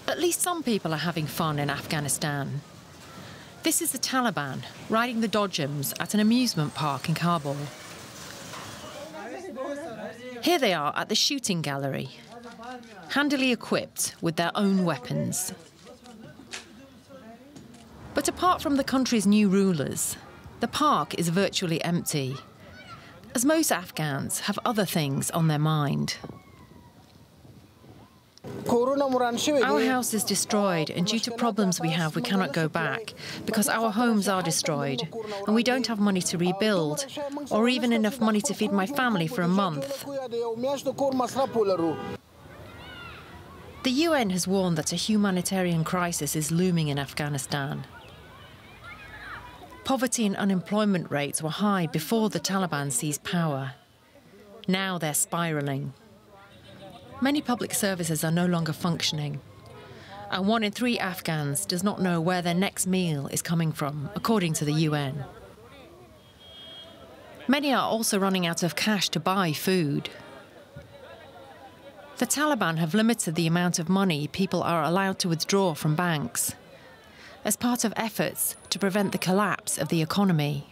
At least some people are having fun in Afghanistan. This is the Taliban riding the dodgems at an amusement park in Kabul. Here they are at the shooting gallery, handily equipped with their own weapons. But apart from the country's new rulers, the park is virtually empty, as most Afghans have other things on their mind. Our house is destroyed, and due to problems we have, we cannot go back because our homes are destroyed and we don't have money to rebuild or even enough money to feed my family for a month. The UN has warned that a humanitarian crisis is looming in Afghanistan. Poverty and unemployment rates were high before the Taliban seized power. Now they're spiralling. Many public services are no longer functioning, and 1 in 3 Afghans does not know where their next meal is coming from, according to the UN. Many are also running out of cash to buy food. The Taliban have limited the amount of money people are allowed to withdraw from banks, as part of efforts to prevent the collapse of the economy.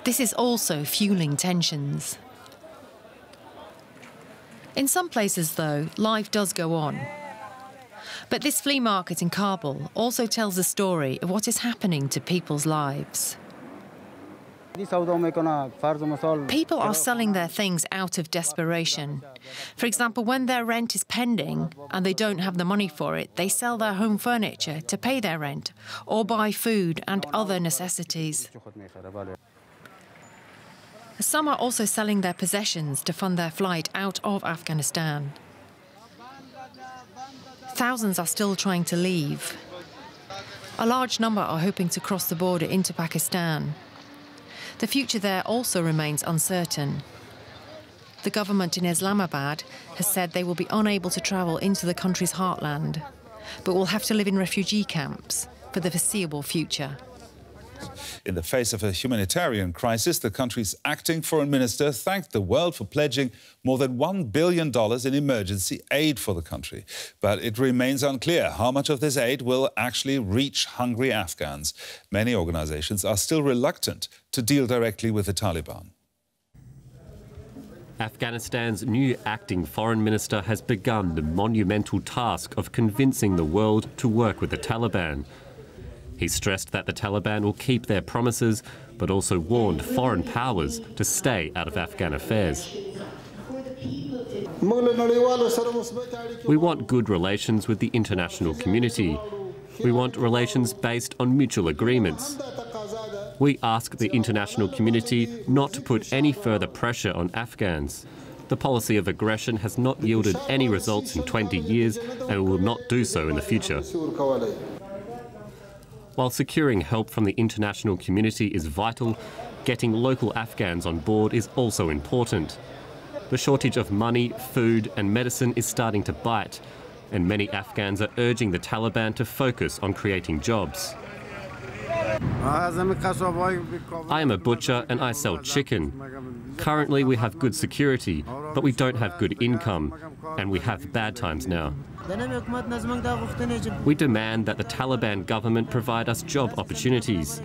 This is also fueling tensions. In some places, though, life does go on. But this flea market in Kabul also tells a story of what is happening to people's lives. People are selling their things out of desperation. For example, when their rent is pending and they don't have the money for it, they sell their home furniture to pay their rent or buy food and other necessities. Some are also selling their possessions to fund their flight out of Afghanistan. Thousands are still trying to leave. A large number are hoping to cross the border into Pakistan. The future there also remains uncertain. The government in Islamabad has said they will be unable to travel into the country's heartland, but will have to live in refugee camps for the foreseeable future. In the face of a humanitarian crisis, the country's acting foreign minister thanked the world for pledging more than $1 billion in emergency aid for the country. But it remains unclear how much of this aid will actually reach hungry Afghans. Many organisations are still reluctant to deal directly with the Taliban. Afghanistan's new acting foreign minister has begun the monumental task of convincing the world to work with the Taliban. He stressed that the Taliban will keep their promises, but also warned foreign powers to stay out of Afghan affairs. We want good relations with the international community. We want relations based on mutual agreements. We ask the international community not to put any further pressure on Afghans. The policy of aggression has not yielded any results in 20 years and will not do so in the future. While securing help from the international community is vital, getting local Afghans on board is also important. The shortage of money, food and medicine is starting to bite, and many Afghans are urging the Taliban to focus on creating jobs. I am a butcher and I sell chicken. Currently we have good security, but we don't have good income, and we have bad times now. We demand that the Taliban government provide us job opportunities.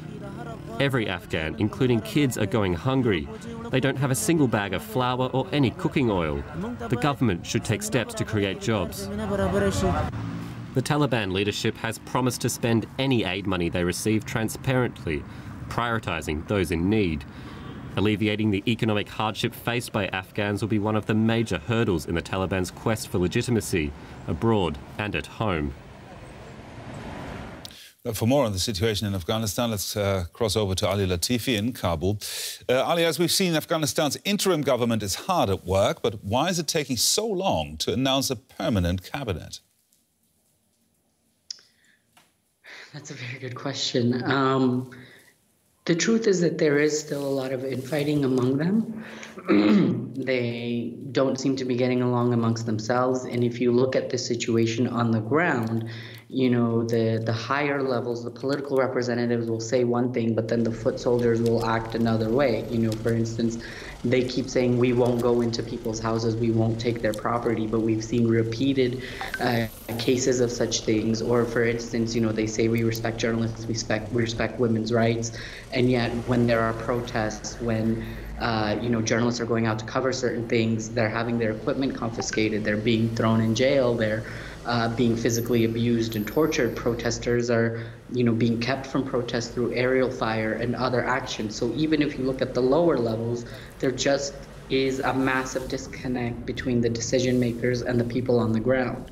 Every Afghan, including kids, are going hungry. They don't have a single bag of flour or any cooking oil. The government should take steps to create jobs. The Taliban leadership has promised to spend any aid money they receive transparently, prioritising those in need. Alleviating the economic hardship faced by Afghans will be one of the major hurdles in the Taliban's quest for legitimacy, abroad and at home. For more on the situation in Afghanistan, let's cross over to Ali Latifi in Kabul. Ali, as we've seen, Afghanistan's interim government is hard at work, but why is it taking so long to announce a permanent cabinet? That's a very good question. The truth is that there is still a lot of infighting among them. They don't seem to be getting along amongst themselves. And if you look at the situation on the ground, the higher levels, the political representatives will say one thing, but then the foot soldiers will act another way. For instance, they keep saying, we won't go into people's houses, we won't take their property, but we've seen repeated cases of such things. Or for instance, they say we respect journalists, we respect women's rights, and yet when there are protests, when journalists are going out to cover certain things, they're having their equipment confiscated, they're being thrown in jail, they're being physically abused and tortured. Protesters are, being kept from protest through aerial fire and other actions. So even if you look at the lower levels, there just is a massive disconnect between the decision makers and the people on the ground.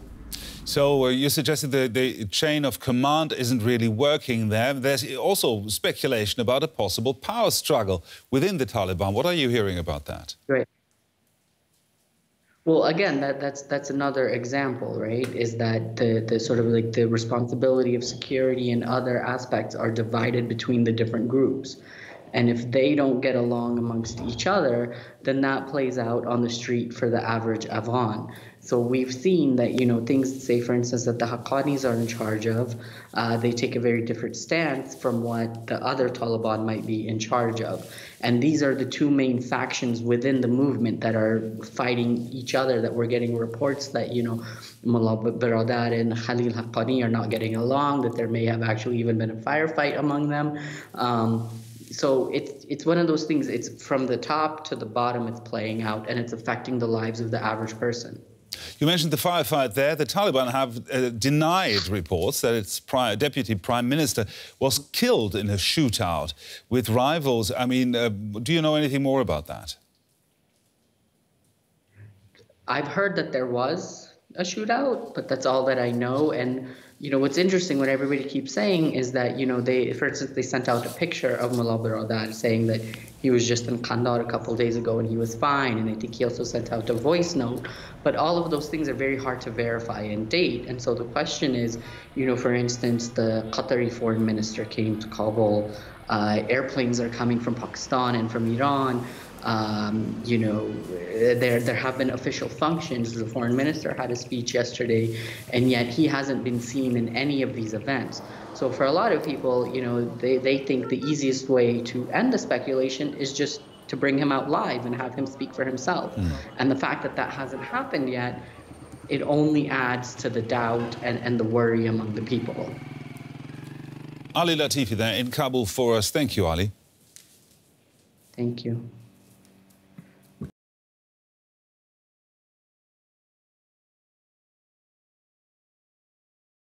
So you suggested the chain of command isn't really working there. There's also speculation about a possible power struggle within the Taliban. What are you hearing about that? Right. Well, again, that's another example, right? Is that the sort of like the responsibility of security and other aspects are divided between the different groups. And if they don't get along amongst each other, then that plays out on the street for the average Afghan. So we've seen that, things, say, for instance, that the Haqqanis are in charge of, they take a very different stance from what the other Taliban might be in charge of. And these are the two main factions within the movement that are fighting each other, that we're getting reports that, Mullah Baradar and Khalil Haqqani are not getting along, that there may have actually even been a firefight among them. So it's one of those things, it's from the top to the bottom it's playing out, and it's affecting the lives of the average person. You mentioned the firefight there. The Taliban have denied reports that its deputy prime minister was killed in a shootout with rivals. I mean, do you know anything more about that? I've heard that there was a shootout, but that's all that I know. And what's interesting, what everybody keeps saying is that, for instance, they sent out a picture of Mullah Baradar saying that he was just in Kandahar a couple of days ago and he was fine. And I think he also sent out a voice note. But all of those things are very hard to verify and date. And so the question is, for instance, the Qatari foreign minister came to Kabul. Airplanes are coming from Pakistan and from Iran. There have been official functions. The foreign minister had a speech yesterday, and yet he hasn't been seen in any of these events. So for a lot of people, they think the easiest way to end the speculation is just to bring him out live and have him speak for himself. And the fact that that hasn't happened yet, it only adds to the doubt and the worry among the people. Ali Latifi there in Kabul for us. Thank you, Ali. Thank you.